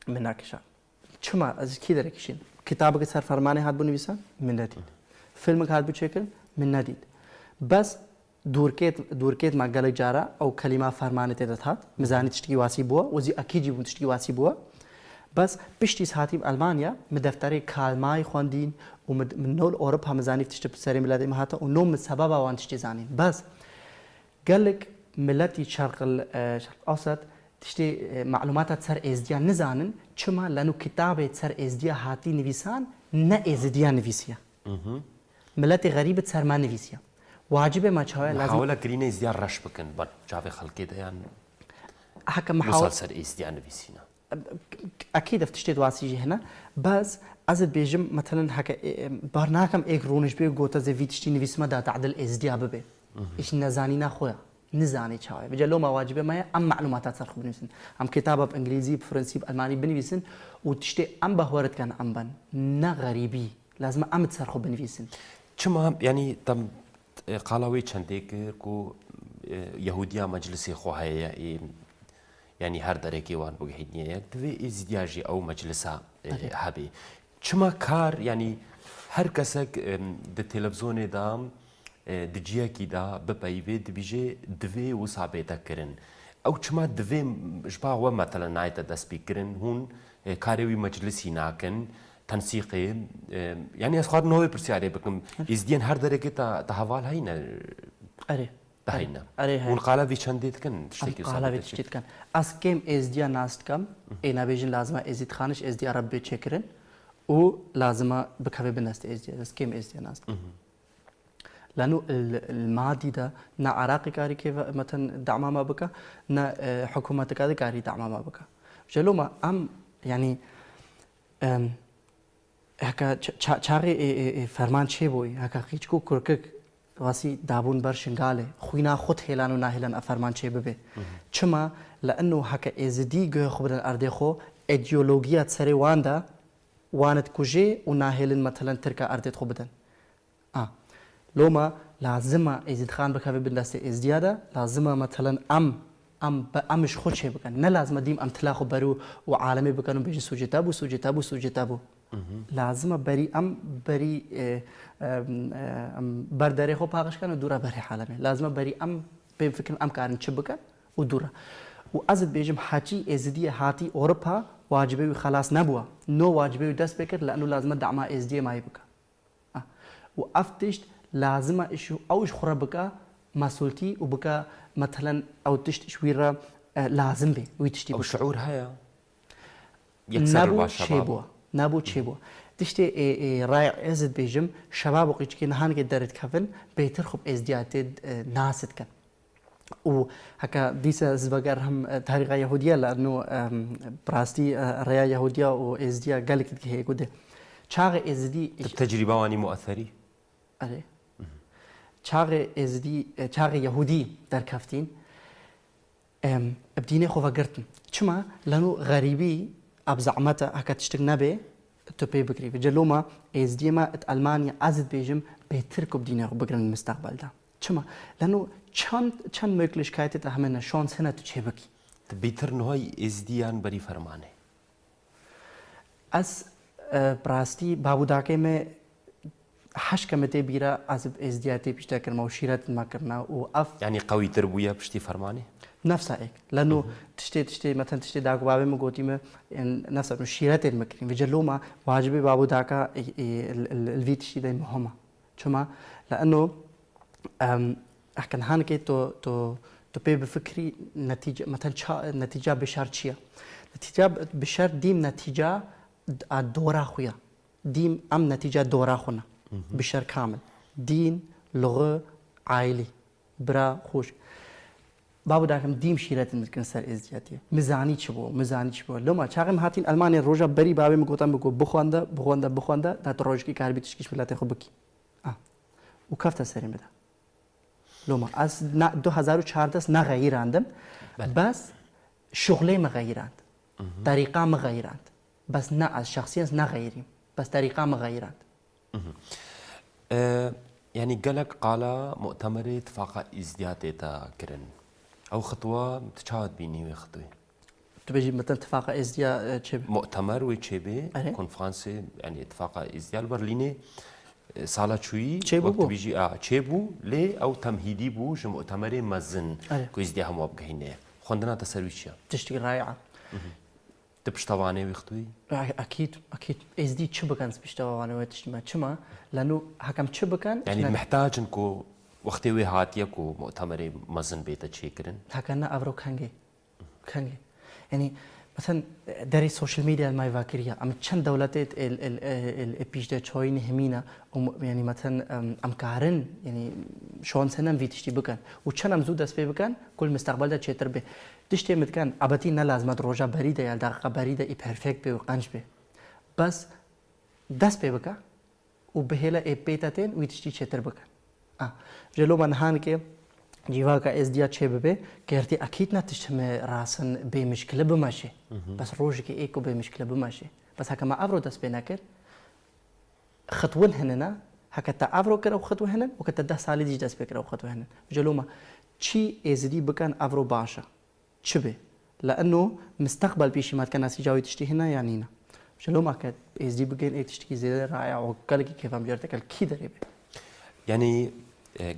مناقشه چما از کی درکشین کتابك سر فرمانه هاد بنویسن من ندید فيلمك هاد بشكل من ندید بس دوركيت ما قالك جارا او كلمه فرمانه تدات ميزاني تشتكي واسي بوا وزي اكيد جيبون تشتكي واسي بوا بس بشتي ساعتي بألمانيا مدفتري كالماي خواندين ومن نول أوروبا مزاني تشتي سري ميلادي مهاتا ونوم سببا وان تشتي زانين بس قالك ملتي شرق الأوسط تشتي معلومات تسر ازديا نزانن چما لانو كتابه تسر ازديا هاتي نويسان نا ازديا نويسيا ملتي غريبة تسر ما نويسيا واجبه ما چاوه لازم محاولة كرينا ازديا رش بكن بان جاوه خلقه ديان حكا محاولة وصل سر ازديا نويسينا اكيد افتشتي دواسيجي هنا بس ازد بيجم مثلا هكا برناكم ايك رونش بي گوتا زي فيتشتي نويسما دا تعدل ازديا ببي ايش نزانينا خويا نزاني چاوي بجلو ما واجبه ما ام معلومات صرخ بنويسن ام كتابه بانجليزي بفرنسي بالماني بنويسن وتشتي ام بهورت كان ام بن نا غريبي لازم ام تصرخ بنويسن چما يعني تم قالاوي چنديك كو يهوديا مجلسي خو هي يعني هر دريكي وان بوغيدنيا دوي ازدياجي او مجلسا هبي چما كار يعني هر كسك د تلفزيون دام دجيا كي دا ببايبي دبيجي دوي وصابيتا كرن او چما دوي جبا و مثلا نايتا دا سبيكرن هون كاريوي مجلسي ناكن تنسيقي يعني اسخار نوي برسياري بكم ازديان هر دريكي تا هوال هينا اري هينا والقالا في چنديت كن تشتكي قالا في تشتيت كن اس كيم ازديا ناست كم اينا بيجن لازم ازيد خانش ازديا ربي تشكرن و لازم بكفي بنست ازديا اس كيم ازديا ناست لانه الماضي ده نا عراقي كاري كيف مثلا دعم ما بكا نا حكومه كاري دعم ما بكا جلوما ام يعني هكا چاغي فرمان چه بوي هكا خيچكو كركك واسي دابون برشنغاله خوينا خود هيلانو ناهلان افرمان چه ببه چما لانه هكا ازدي گه خبرن ارده خو ايديولوژيا سري واندا وانت كوجي وناهلن مثلا تركا ارده خو بدن لوما لازم ازيد خان بكافي بندست ازدياده لازم مثلا امش خود شي بكن نه لازم ديم ام تلاخو برو وعالمي بكنو بيجي سوجتابو لازم بري بري برداري خو باغش كانو دورا بري حالمي لازم بري بفكر كارن تشبكن ودورا وازد بيجم حاجي ازديه هاتي اوروبا واجبي خلاص نبوا نو واجبي دست بكر لانه لازم دعما ازديه ما يبكى وافتشت لازم اشو اوش خربكا مسؤولتي وبكا مثلا او تشت شويره لازم بي ويتشتي او شعور هيا يكسر باشباب نابو تشيبو تشتي رايع ازد بيجم شباب وقيتكي نهان قدرت كفن بيتر خب ازدياتد ناست كان وهكا ديسا زبقر هم تاريخ يهودية لأنه براستي ريا يهودية وازديا قالك هي قده شاغ ازدي التجربة واني مؤثري أري شاغ ازدي شاغ يهودي در كافتين ابديني خوفا قرتن شما لانه غريبي ابزعمتا هكا تشتك نبي تبي بكري في جلوما ازديما المانيا ازد بيجم بيتركو بديني خو بقرن المستقبل ده شما لانه چند möglichkeiten da haben eine chance هنا تشبكي بيتر نهاي ازديان بري فرمانه اس براستي بابو داكي में حش كمتي بيرا أزب إزدياتي بيشتكر موشيرات ما كرنا وأف يعني قوي تربوية بشتي فرماني نفسها هيك لأنه تشتي مثلا تشتي داك بابي مقوتي ما نفسها مشيرات المكرين بيجلو ما واجبي بابو داكا الفيت تشتي داي مهمة شما لأنه أحكن هانكي تو بي بفكري نتيجة مثلا نتيجة بشار شيا نتيجة بشار ديم نتيجة دورا خويا ديم نتيجة دورا خونا بشار كامل دين لغة عائلي برا خوش بابو داكم ديم شيرات ممكن سر ازدياتي مزاني چبو لما چاقم هاتين المانيا روجا بري بابي مگوتم بگو بخوانده دا تروجكي كاربي تشكيش بلات خو بكي وكفت سري مدا لما از 2014 نغيراندم بس شغلي مغيراند طريقه مغيراند بس نا از شخصيا نغيرين بس طريقه مغيراند يعني قالك قال مؤتمر اتفاق ازدياد تا كرن او خطوه تشاهد بيني وخطوه تبجي مثلا اتفاق ازدياد مؤتمر وتشبي كونفرنس يعني اتفاق ازدياد برليني سالا شوي وقت بيجي تشيبو لي او تمهيدي بو جو مؤتمر مزن كو ازدياد هم وبقهينه خوندنا تسرويشيا تشتغل رائعه تبشتواني ويختوي اكيد ازدي تشبكان بيشتواني وتشما چما لانه حكم تشبكان يعني محتاج انكو وقتی وی هاتیه کو مؤتمر مزن بیت چیکرن هكذا افرو كانجي يعني مثلا داري السوشيال ميديا الماي فاكريا ام چند دولات البيج ده تشوين همينا يعني مثلا ام كارن يعني شلون سنم في تشتي بكن وچن ام زود اسبي بكن كل مستقبل ده چتر به تشتي متكن ابتي نه لازمت روجا بريده يا دقيقه بريده اي بيرفكت به وقنج به بس دس به بكا وبهلا اي بيتاتين ويتشتي چتر بكن جلو من هان که جیوا کا ازدیا چه ببه کرتی اكيد نتشم راسن بمشكله بماشي بس روج کی ایکو بمشكله بماشي بس هكا ما افرو دس بيناكر خطوه هنا هكا تا افرو كره خطوه هنا وكتا ده سالي دي دس بكره خطوه هنا جلو ما تشي ازدي بكان افرو باشا چبه لانه مستقبل بيشي ما كان ناس جاوي تشتي هنا يعنينا جلو ما كانت ازدي بكان اي تشتي زي رائع وقال كيف ام جرتك كي دريبه يعني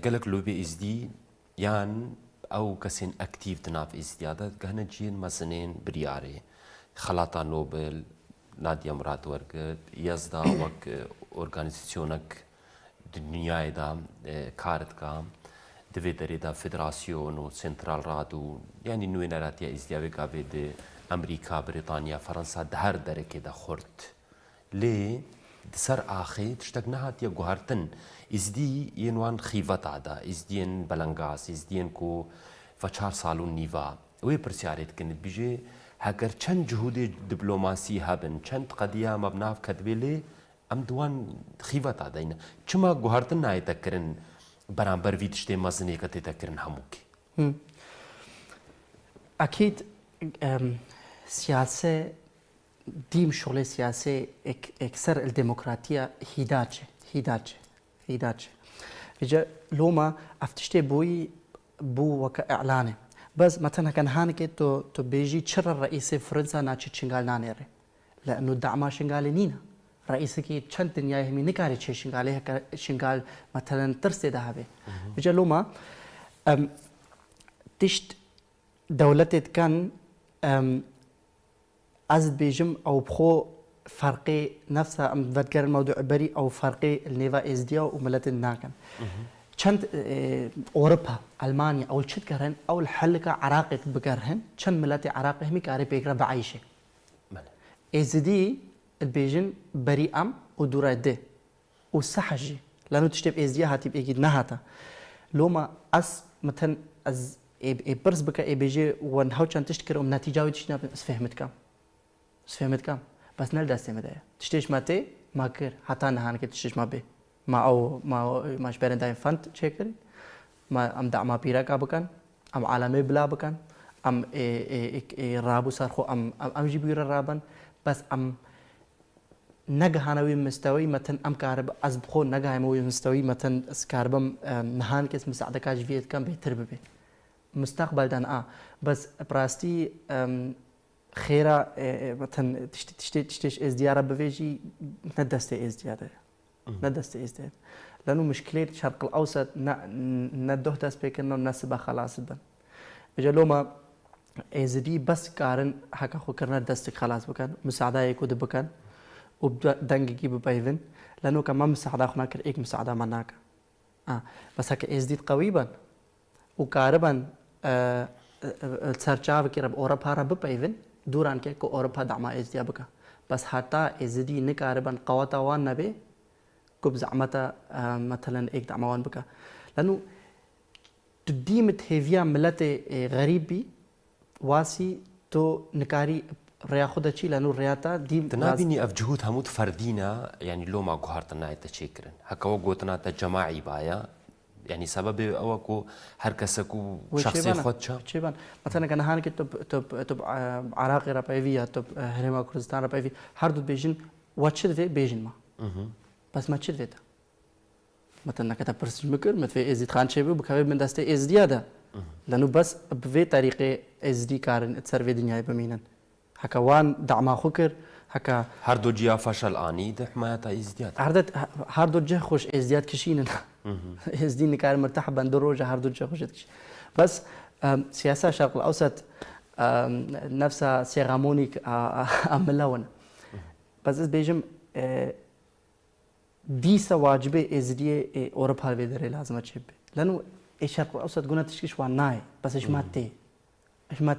قالك لو بي اس دي يان او كسين اكتيف تناف ازديادات كهنا جين مسنين برياري خلاطا نوبل ناديا مراد ورقت يزدا وك اورغانيزاسيونك دنيا دا كارت كام دفيدري دا فيدراسيون و سنترال رادو يعني نوينراتيا ازديابي كافيد امريكا بريطانيا فرنسا دهر دركي دا خورت ليه سر آخی تشتگ نهات یا گوهرتن ازدی ینوان خیوت عدا ازدین بلنگاس ازدین کو فچار سالون نیوا وی پرسیارت کند بیجه هگر چند جهود دیپلوماسی هبن چند قضیه مبناف کدبیلی ام دوان خیوت عدا اینا چما گوهرتن نای تکرن برانبر وی تشتی مزنی کتی تکرن هموکی اكيد سياسه ديم شغل سياسي اكثر الديمقراطيه هيداج اجا لوما افتشتي بو وك اعلانه بس مثلا كان هانكي تو بيجي تشر الرئيس فرنسا ناتشي تشنغال نانيري لانه دعما شنغالي نينا رئيسكي چند دنيا همي نكاري تشي شنغالي شنغال مثلا ترسي دهبه اجا لوما تشت دولتت كان از بيجم او بخو فرقي نفسها ام بذكر الموضوع بري او فرقي النيفا ازديا وملت الناكن چند اوروبا المانيا او چت كرهن او الحلقه عراق بكرهن چند ملت عراق همي كاري بيكرا بعيشه ازدي البيجن بري ام ودورا دي وسحجي لانه تشتب ازديا هاتي بيجي نهاتا لوما اس مثلا از برز بك اي بيجي ونهو چند تشتكر نتيجه وتشنا فهمت كم بس نل دسته مده تشتيش ماتي ما كر حتى نهان كي تشتيش ما به ما ماش برن داين فانت تشكر ما ام دعما بيرا كا بكن ام عالمي بلا بكن ام رابو سرخو ام جيبير رابن بس ام نجهانوي مستوي مثلا ام كارب از بخو نجهانوي مستوي مثلا سكاربم نهان كيس مساعدك اجفيت كم بيتر به مستقبل دان بس براستي خيرا مثلا تشتيش ازديار بفيجي ندست ازديار نه دست ازدیاد لانه مشكله شرق الاوسط نه ده دست بكن نسبه خلاص بن اجلوما ازدي بس كارن حكا خو كرنا دست خلاص بكن مساعده يكود بكن وبدنجي ببايفن لانه كمان مساعده هناك ايك مساعده مناك بس هكا ازدي قويبا وكاربا سرچاو كي رب اوروبا رب بايفن دوران كي كو اوروبا دعما ازدي بكا بس حتى ازدي نكاربا قواتا وان نبي كوب زعمتا مثلا ايك دعموان بكا لانه تديمت هيفيا ملت غريبي واسي تو نكاري ريا خدا شي لانه رياتا ديم تنابيني اف جهود همود فردينا يعني لو ما قهرتنا تشكرن هكا وقوتنا تجماعي بايا يعني سبب اوكو هر كسكو شخصي خودشا چيبان مثلا كان هانك تب عراقي رابايفيا تب هرما كردستان رابايفي هر دو بيجن واتشد في بيجن ما بس ما تشد فيتا مثلا كتا برسج مكر مثل ازدي خان شيبي بكاوي من دسته ازدي هذا لانه بس بفي طريقه ازدي كارن تسرفي دنيا بمينن هكا وان دعما خوكر هكا هر دو جيا فشل اني ده حمايتا ازدياد هر دو جه خوش ازدياد كشينن ازدي نكار مرتاح بندر روجه هر دو جه خوش كش بس سياسه الشرق الاوسط نفسها سيرامونيك عملون بس بيجم ديسا واجبه ازدي اوروبا بيدري لازم تشبه لانه الشرق الاوسط قلنا تشكيش واناي بس ايش ماتي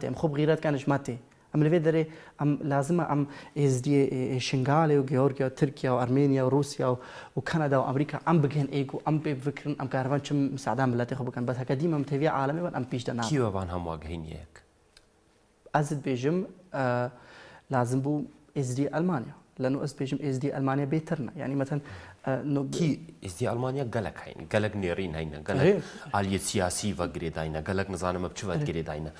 ام خب غيرات كان ايش ماتي ام الفيدري ام لازم ام ازدي شنغالي وجيورجيا وتركيا وارمينيا وروسيا وكندا وامريكا ام بجن ايجو ام بفكرن ام كارفان شم مساعدان بلاتي خب كان بس هكا ديما متابع عالمي وان ام بيش دنا كيف بان هم واجهين ياك ازد بيجم لازم بو ازدي المانيا لانه اس بيجم ازدي المانيا بيترنا يعني مثلا كي ازدي المانيا قالك هين قالك نيرين هين قالك آلية سياسي وغري داينا قالك نظام مبتشوات غري داينا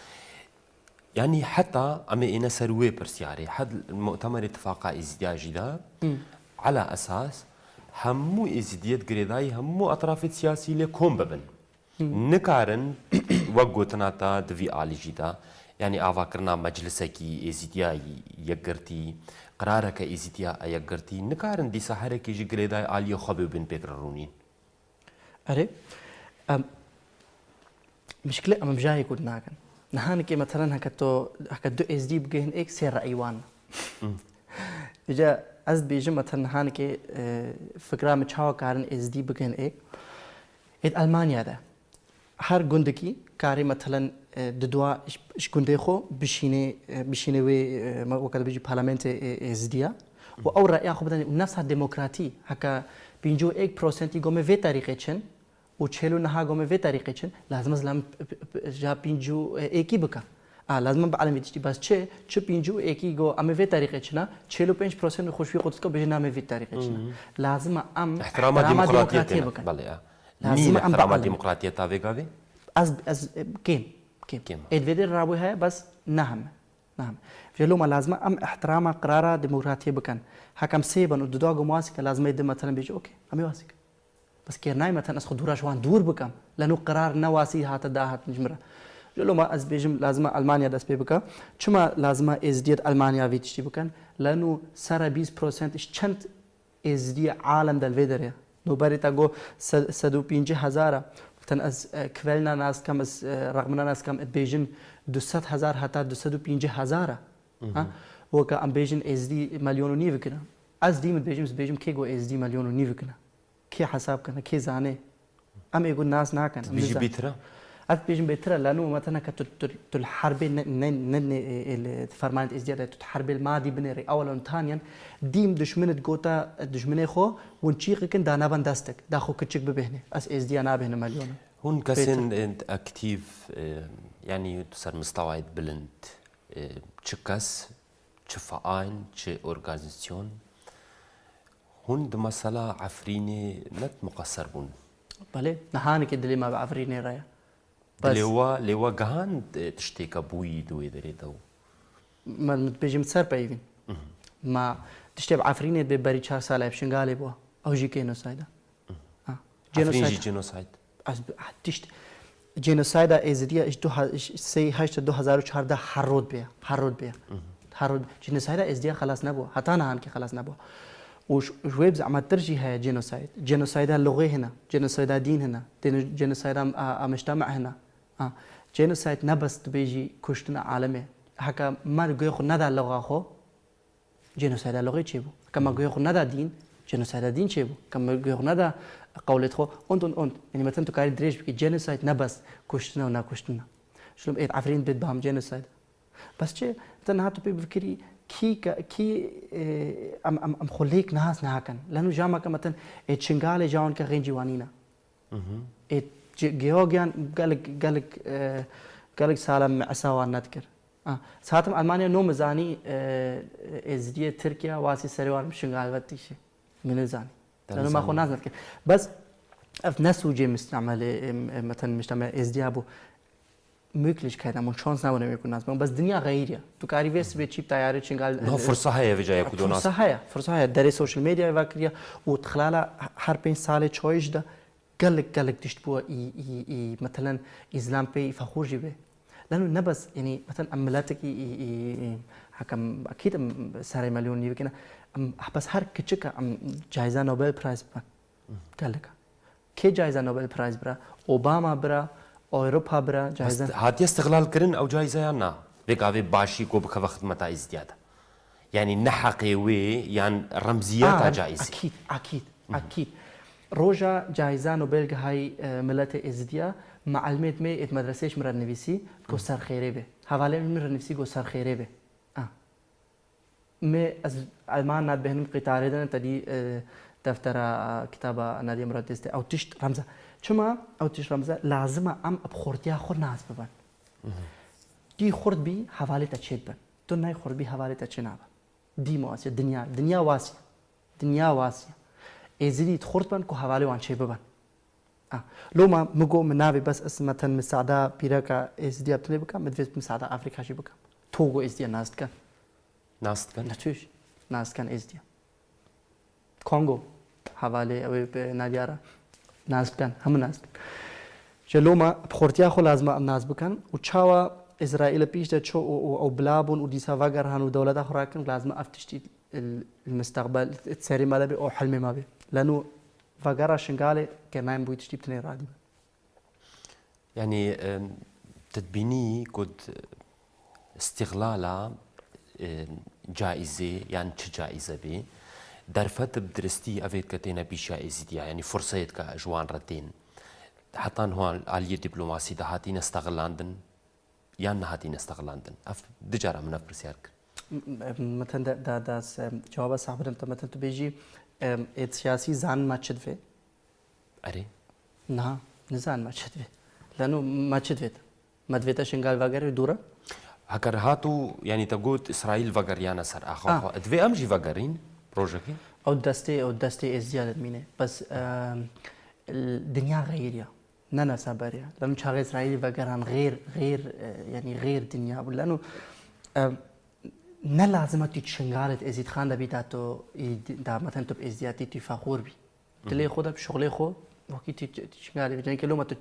يعني حتى أما إنا سروي برسياري حد المؤتمر اتفاقا ازدياجي دا على أساس همو ازديات غريداي همو أطراف السياسي لكم ببن نكارن وقوتنا تا دفي آلي جدا يعني آفاكرنا مجلسكي ازدياي يقرتي قرارك ازديا يقرتي نكارن دي سحرك يجي غريداي آلي خبي بن بيقررونين أري مشكلة أما بجاي يقول ناكن نهانك مثلا هكتو اس دي بجهن ايك سير رأيوان اجا از بيجي مثلا نهانك فكرة متشاوى كارن اس دي بجهن ايك المانيا ده هر گندکی کاری مثلا ددوا اش گنده خو بشینه و وقت بيجي پارلمنت ازدیا و او رأی خو بدن نفس دموکراتی هکا 51% گومه و طریقه چن و 49 گومه و طریقه چن لازم از جا 51 بکا لازم بعلم تشتي بس چه 51 گو ام و طریقه چنا 45% خوشوی خودت کو بجنا ام و طریقه چنا لازم ام احترام الديمقراطيه بله لازم احترام الديمقراطيه تافيغافي از كيم ادفيدر رابوي هي بس نعم فلو ما لازم ام احترام قرار ديمقراطيه بكن حكم سيبن ودوغو ماسك لازم يد مثلا بيجي اوكي امي واسك بس كيرناي مثلا اسخو دوراش وان دور بكم لانه قرار نواسي هات داهت نجمره لو ما از بيجم لازم المانيا داس بيبكا چما لازم ازديد المانيا فيتشتي بكن لانه سرا 20% اش چند ازدي عالم دل فيدر نو بريتا جو 150,000 تن از كفلنا ناس كم از رقمنا ناس كم بيجن 200,000 حتى 250,000 وكا ام بيجن از دي مليون ونيف كنا از دي من بيجم كي جو از دي مليون ونيف كنا كي حساب كنا كي زاني ام يقول ناس ناكن بيجي بيترا ات بيجن بيترا لانه مثلا كت الحرب فرمانت ازدياد الحرب الماضي بنري اولا ثانيا ديم دشمنت جوتا دشمني خو ونشيق كن دانا بندستك داخو كتشك ببهنه اس ازدي انا بهنا مليون هون كسن انت اكتيف يعني تصير مستوعب بلند تشكاس تشفاين تش اورغانيزاسيون هون دمسالا عفريني نت مقصر بون بله نهاني كده ما بعفريني رايا لوا جهان تشتيك بوي دوي دريدو ما بيجي متصر بايفين ما تشتي عفريني ببري 4 سال بشنغالي بوا او جي جينوسايد جينوسايد تشت جينوسايد ازديا ايش دو سي 2014 حرود بيا جينوسايد ازديا خلاص نبو حتى انا هانكي خلاص نبو وشوي زعما ترجي هي جينوسايد جينوسايد اللغة هنا جينوسايد دين هنا جينوسايد مجتمع هنا جينوسايد نبس تبيجي كشتنا عالمي هكا ما تقول خو ندا اللغة خو جينوسايد اللغة تشيبو كما تقول خو ندا دين جينوسايد دين تشيبو كما تقول خو ندا قولت خو أنت يعني مثلا تكاري دريش بكي جينوسايد نبس كشتنا ونا كشتنا شلون إيه عفرين بيت بهم جينوسايد بس شيء مثلا هاتو بفكري كي ام خليك ناس نهاكن لانه جامعه مثلا تشنغالي جاون كغين جوانينا جيوغيان قالك سالم عساوا نذكر ساعتهم المانيا نو مزاني ازديه تركيا واسي سريوان مشنغال وتيشي من زاني لانه ما خو ناس نذكر بس في ناس وجه مستعمل مثلا مجتمع ازديابو Möglichkeit haben und Chancen haben wir können بس الدنيا غير تو كاري بس بتشيب طياره شنغال فرصه هي في جاي كودو ناس فرصه هي داري سوشيال ميديا فاكريا وتخلال هر 5 سال تشويش ده قالك تشتبوا مثلا اسلام بي فخور جيبه لانه نبس يعني مثلا عملاتك حكم اكيد ساري مليون يمكن بس هر كتشكا جائزه نوبل برايز قالك كي جائزه نوبل برايز برا اوباما برا اوروبا برا جائزه هات استغلال كرن او جائزه يانا بك افي باشي كو بك خدمه ازدياده يعني نحقي وي يعني رمزيات جائزه اكيد روجا جائزه نوبل هاي ملت ازديا معلومات مي مدرسيش مر نفسي كو سر خيري به حواله مر نفسي كو سر خيري به مي از المان نات بهن قطار دن تدي دفتر كتابه نادي مرادست او تشت رمزه چما او تش رمزه لازمه ام بخورتيا خور ناس ببن دي خورد بي حواله تشيد بن تو ناي خورد بي حواله تشناب دي مواسيه دنيا واسيه ازيد خورد بن كو حواله وان شي ببن لو ما مگو منابي بس اسمه مساعده بيركا ازدي ابتلي بكا مدفت مساعده افريقيا شي بكا توغو ازدي ناست كان natürlich ناست كان ازدي كونغو حواله او ناديارا ناس كان هم ناس جلوما بخورتيا خو لازم ام ناس بكن وتشاوا اسرائيل بيش ده شو او بلابون ودي سافاغر هانو دولت اخراكن لازم افتشتي المستقبل تسري ما بي او حلمي ما بي لانه فاغرا شنغالي كمان بو تشتي بتني رادي يعني تدبيني كود استغلالا جائزه يعني جائزه بي درفت بدرستي افيت كتينا بيشا ازيديا يعني فرصه كجوان ردين حتى هون آلية دبلوماسي ده هاتين استغلاندن يعني هاتين استغلاندن دجارة من أفرسيارك مثلا دا جواب صاحب انت مثلا تبيجي سياسي زان ما تشدفه أري نعم نزان ما تشدفه لأنه ما تشدفت ما دفيتا شنغال فاغر دورة هكر هاتو يعني تقول إسرائيل فاغريانا سر أخو دفي أمجي فاغرين بروجكي او دستي ازدياد مينه بس الدنيا غيريا نانا سابريا لما شاغ اسرائيل وغيران غير يعني غير دنيا لانه نه لازم تشنغالت ازيد خان دبيتاتو دا مثلا تو ازدياتي تفاخر بي تلي خود بشغل خو وقت تشنغال يعني كلمه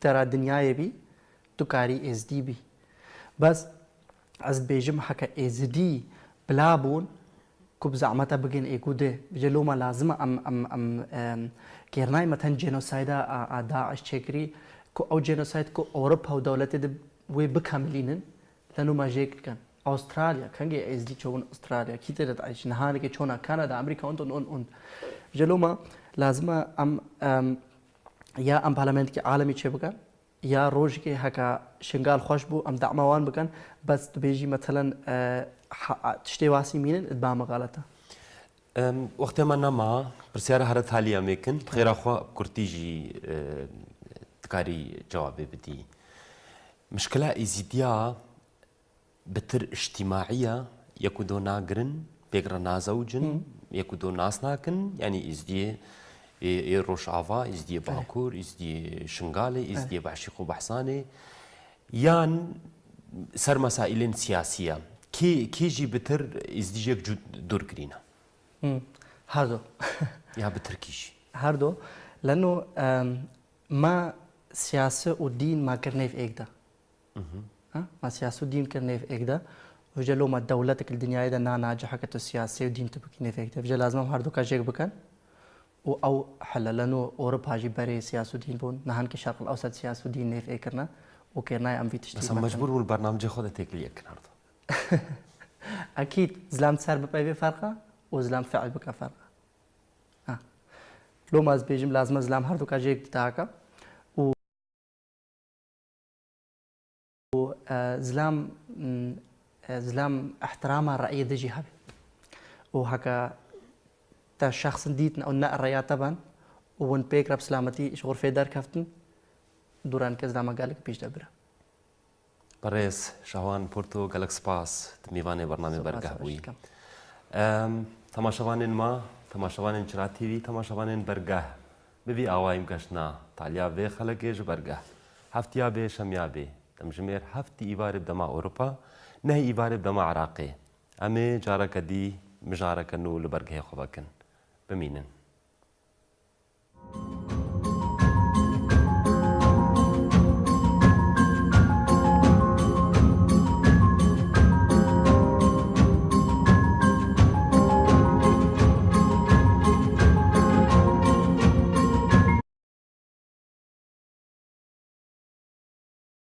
ترى دنيا بي تكاري ازدي بي بس از بيجم حكا ازدي بلابون كوب زعمتا بگين ايكوده بجلوما لازم ام كيرناي مثلا جينوسايدا داعش تشكري كو او جينوسايد كو اوروبا ودولت دي وي بكاملين لانه ما جيك كان استراليا كان جي اس دي تشون استراليا كيتر عايش نهاني كي تشونا كندا امريكا اون جلوما لازم ام يا ام بارلمنت كي عالمي تشبكا يا روج كي هكا شنغال خوشبو ام دعموان بكن بس بيجي مثلا تشتي واسي مين ادبام غلطه وقت ما نما برسيارة هرت حاليا ميكن خير اخوا كورتيجي تكاري جوابي بدي مشكلة ازيديا بتر اجتماعية يكودو ناقرن بيقرا نازوجن يكودو ناس ناكن يعني ازدي روش افا ازدي باكور ازدي شنغالي ازدي بعشيقو بحصاني يان سر مسائل سياسية كيجي بتر ازديجك دور كرينا هردو يا بتر كيجي هردو لانه ما سياسة ودين ما كرني في ايكدا ما سياسة ودين كرني في ايكدا وجا لو ما دولتك الدنيا إذا ناجحة كتسياسية ودين تبكي نفيك فجا لازم هاردو كاجيك بكن أو حل لأنه أوروبا هاجي بري سياسة ودين بون نهان كشرق الأوسط سياسة ودين نفيكرنا وكرنا أم في تشتي بس مجبور والبرنامج خذ تكليك النهارده. أكيد زلام صار بقى فرقة وزلام فعل بك فرقة. لو ما بيجم لازم زلام هاردو كاجيك تاعك و زلام احترام الرأي دجي هبي وهكا تا شخص ديتنا أو نا الرأي طبعا وون بيك رب سلامتي شغور في دار كفتن دوران كزلام قالك بيش دبره. بريس شهوان بورتو جالك سباس تميفاني برنامج برقه بوي. تماشوانين ما تماشوانين شرا تي في تماشوانين برقه ببي آوایم کشنا تالیا به خلقش برقه هفتیا به شمیا به تمجمیر هفتی ایوار بدما أوروبا نه ایوار بدما عراقي أمي جارك دي مجارك نو لبرقه خبكن بمينن